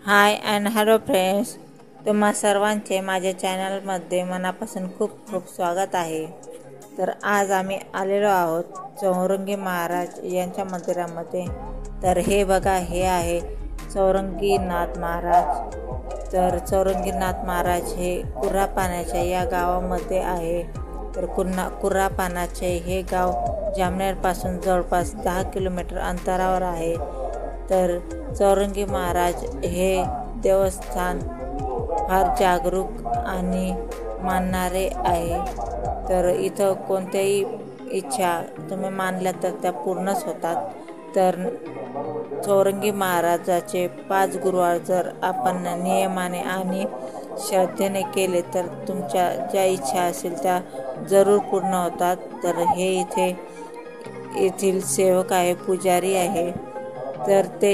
High and hello friends, तुम्हा सर्वांचे माझ्या चॅनलमध्ये मनापासून खूप खूप स्वागत आहे। तर आज आम्ही आलेलो आहोत चौरंगी महाराज यांच्या मंदिरामध्ये। तर हे बघा, हे आहे चौरंगीनाथ महाराज। तर चौरंगीनाथ महाराज हे कुर्रापाण्याच्या या गावामध्ये आहे। तर कुर्रापाण्याचे हे गाव जामनेरपासून जवळपास 10 किलोमीटर अंतरावर आहे। तर चौरंगी महाराज हे देवस्थान फार जागरूक आणि मानणारे आहे। तर इथं कोणत्याही इच्छा तुम्ही मानल्या तर त्या पूर्णच होतात। तर चौरंगी महाराजाचे 5 गुरुवार जर आपण नियमाने आणि श्रद्धेने केले तर तुमच्या ज्या इच्छा असतील त्या जरूर पूर्ण होतात। तर हे येथील सेवक आहे, पुजारी आहे। तर ते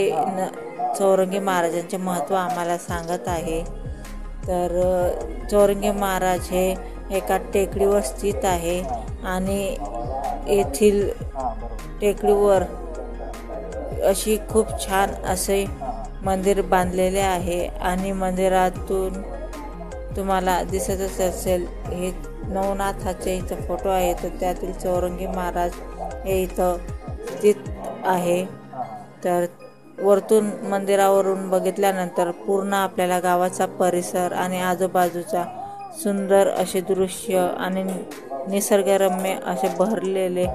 चौरंगी महाराजांचे महत्त्व आम्हाला सांगत आहे। तर चौरंगी महाराज हे एका टेकडीवर स्थित आहे आणि येथील टेकडीवर अशी खूप छान असे मंदिर बांधलेले आहे। आणि मंदिरातून तुम्हाला दिसतच असेल हे नवनाथाचे इथं फोटो आहे। तर त्यातील चौरंगी महाराज हे इथं स्थित आहे। तर वरतून मंदिरावरून बघितल्यानंतर पूर्ण आपल्याला गावाचा परिसर आणि आजूबाजूचा सुंदर असे दृश्य आणि निसर्गरम्य असे बहरलेले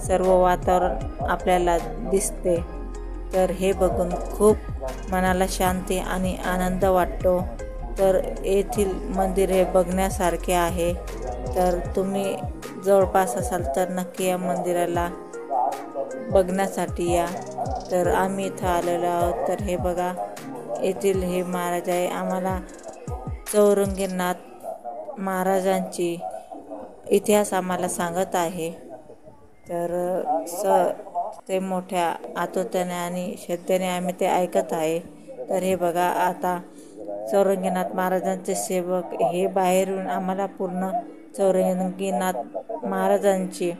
सर्व वातावरण आपल्याला दिसते। तर हे बघून खूप मनाला शांती आणि आनंद वाटतो। तर येथील मंदिर हे बघण्यासारखे आहे। तर तुम्ही जवळपास असाल तर नक्की या मंदिराला बघण्यासाठी या। तर आम्ही इथं आलेलो आहोत। तर हे बघा, येथील हे महाराज आहे। आम्हाला चौरंगीनाथ महाराजांची इतिहास आम्हाला सांगत आहे। तर ते मोठ्या आतुरतेने आणि श्रद्धेने आम्ही ते ऐकत आहे। तर हे बघा, आता चौरंगीनाथ महाराजांचे सेवक हे बाहेरून आम्हाला पूर्ण चौरंगीनाथ महाराजांची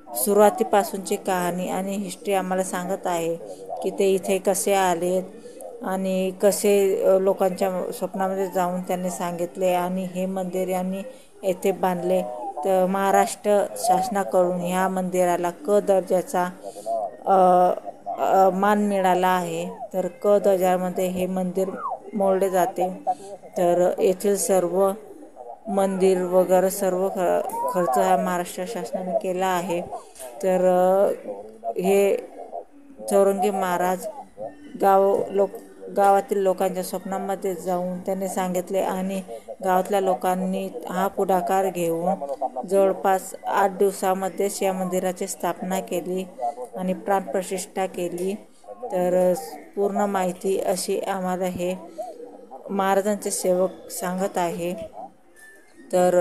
सुरुवातीपासूनची कहाणी आणि हिस्ट्री आम्हाला सांगत आहे की ते इथे कसे आलेत आणि कसे लोकांच्या स्वप्नामध्ये जाऊन त्यांनी सांगितले आणि हे मंदिर यांनी येथे बांधले। तर महाराष्ट्र शासनाकडून ह्या मंदिराला क दर्जाचा मान मिळाला आहे। तर क दर्जामध्ये हे मंदिर मोडले जाते। तर येथील सर्व मंदिर वगैरे सर्व खर्च हा महाराष्ट्र शासनाने केला आहे। तर हे चौरंगी महाराज गावातील लोकांच्या स्वप्नामध्ये जाऊन त्यांनी सांगितले आणि गावातल्या लोकांनी हा पुढाकार घेऊन जवळपास 8 दिवसामध्येच या मंदिराची स्थापना केली आणि प्राणप्रतिष्ठा केली। तर पूर्ण माहिती अशी आम्हाला हे महाराजांचे सेवक सांगत आहे। तर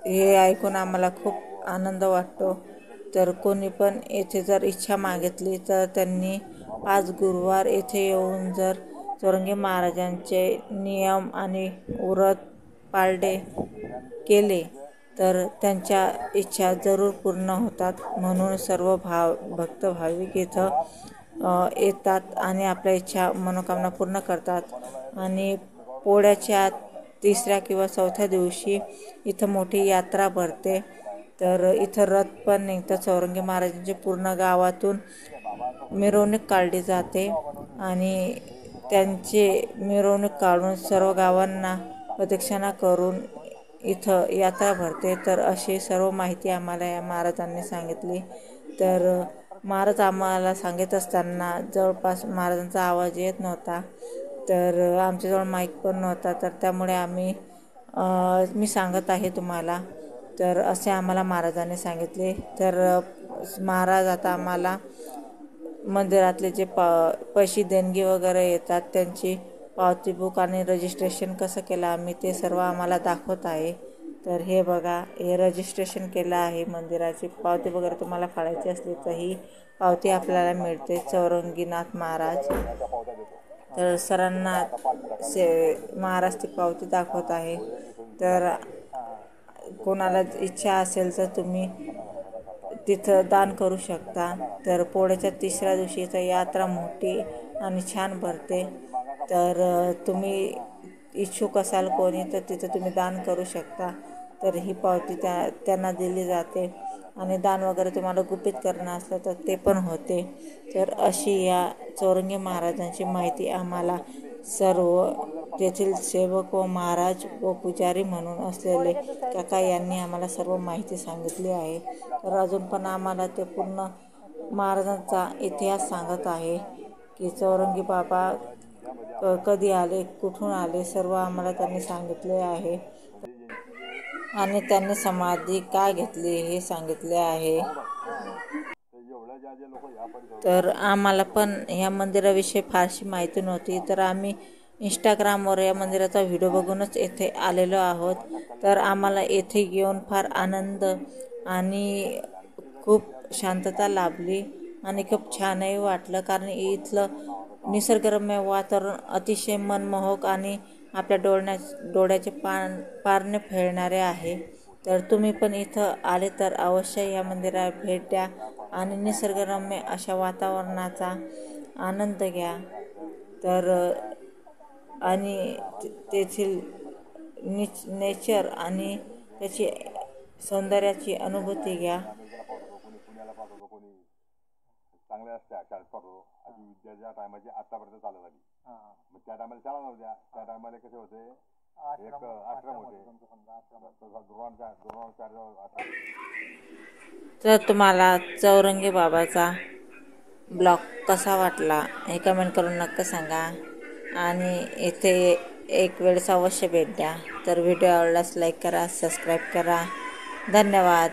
हे ऐकून आम्हाला खूप आनंद वाटतो। तर कोणी पण येथे जर इच्छा मागितली तर त्यांनी 5 गुरुवार येथे येऊन जर चौरंगी महाराजांचे नियम आणि व्रत पाळले केले तर त्यांच्या इच्छा जरूर पूर्ण होतात। म्हणून सर्व भक्त भाविक इथं येतात आणि आपल्या इच्छा मनोकामना पूर्ण करतात। आणि पोळ्याच्या 3ऱ्या किंवा 4थ्या दिवशी इथं मोठी यात्रा भरते। तर इथं रथ पण निघतं चौरंगी महाराजांची। पूर्ण गावातून मिरवणूक काढली जाते आणि त्यांची मिरवणूक काढून सर्व गावांना प्रदक्षिणा करून इथं यात्रा भरते। तर अशी सर्व माहिती आम्हाला या महाराजांनी सांगितली। तर महाराज आम्हाला सांगत असताना जवळपास महाराजांचा आवाज येत नव्हता। तर आमच्याजवळ माईक पण नव्हता। तर त्यामुळे मी सांगत आहे तुम्हाला। तर असे आम्हाला महाराजांनी सांगितले। तर महाराज आता आम्हाला मंदिरातले जे पैसे देणगी वगैरे येतात त्यांची पावती बुक आणि रजिस्ट्रेशन कसं केलं आम्ही ते सर्व आम्हाला दाखवत आहे। तर हे बघा, हे रजिस्ट्रेशन केलं आहे मंदिराची। पावती वगैरे तुम्हाला फाडायची असली तर ही पावती आपल्याला मिळते, चौरंगीनाथ महाराज। तर सरांना महाराज ती पावती दाखवत आहे। तर कोणाला इच्छा असेल तर तुम्ही तिथं दान करू शकता। तर पोळ्याच्या 3ऱ्या दिवशी यात्रा मोठी आणि छान भरते. तर तुम्ही इच्छुक असाल कोणी तर तिथं तुम्ही दान करू शकता. तर ही पावती त्यांना दिली जाते आणि दान वगैरे तुम्हाला गुपित करणं असलं तर ते पण होते. तर अशी या चौरंगी महाराजांची माहिती आम्हाला सर्व तेथील सेवक व महाराज व पुजारी म्हणून असलेले काका यांनी आम्हाला सर्व माहिती सांगितली आहे. तर अजून पण आम्हाला ते पूर्ण महाराजांचा इतिहास सांगत आहे की चौरंगी बाबा कधी आले, कुठून आले, सर्व आम्हाला त्यांनी सांगितले आहे आणि त्यांनी समाधी का घेतली हे सांगितले आहे. तर आम्हाला पण ह्या मंदिराविषयी फारशी माहिती नव्हती. तर आम्ही इंस्टाग्रामवर या मंदिराचा व्हिडिओ बघूनच येथे आलेलो आहोत. तर आम्हाला येथे येऊन फार आनंद आणि खूप शांतता लाभली आणि खूप छानही वाटलं, कारण इथलं निसर्गरम्य वातावरण अतिशय मनमोहक आणि आपल्या डोळ्याचे पारणे फेडणारे आहे. तर तुम्ही पण इथं आले तर अवश्य या मंदिराला भेट द्या आणि निसर्गरम्य अशा वातावरणाचा आनंद घ्या. तर आणि तेथील नेचर आणि त्याची सौंदर्याची अनुभूती घ्या. चांगले असते शाळेत पाठवतो आधी विद्या ज्या टायमाची आतापर्यंत चालू झाली. मग त्या टायमाला शाळा नव्हत्या. त्या टायमाला कसे होते, एक आश्रम होते. तर तुम्हाला चौरंगी बाबाचा ब्लॉग कसा वाटला हे कमेंट करून नक्की सांगा आणि इथे एक वेळेस अवश्य भेट द्या. तर व्हिडिओ आवडल्यास लाईक करा, सबस्क्राईब करा. धन्यवाद.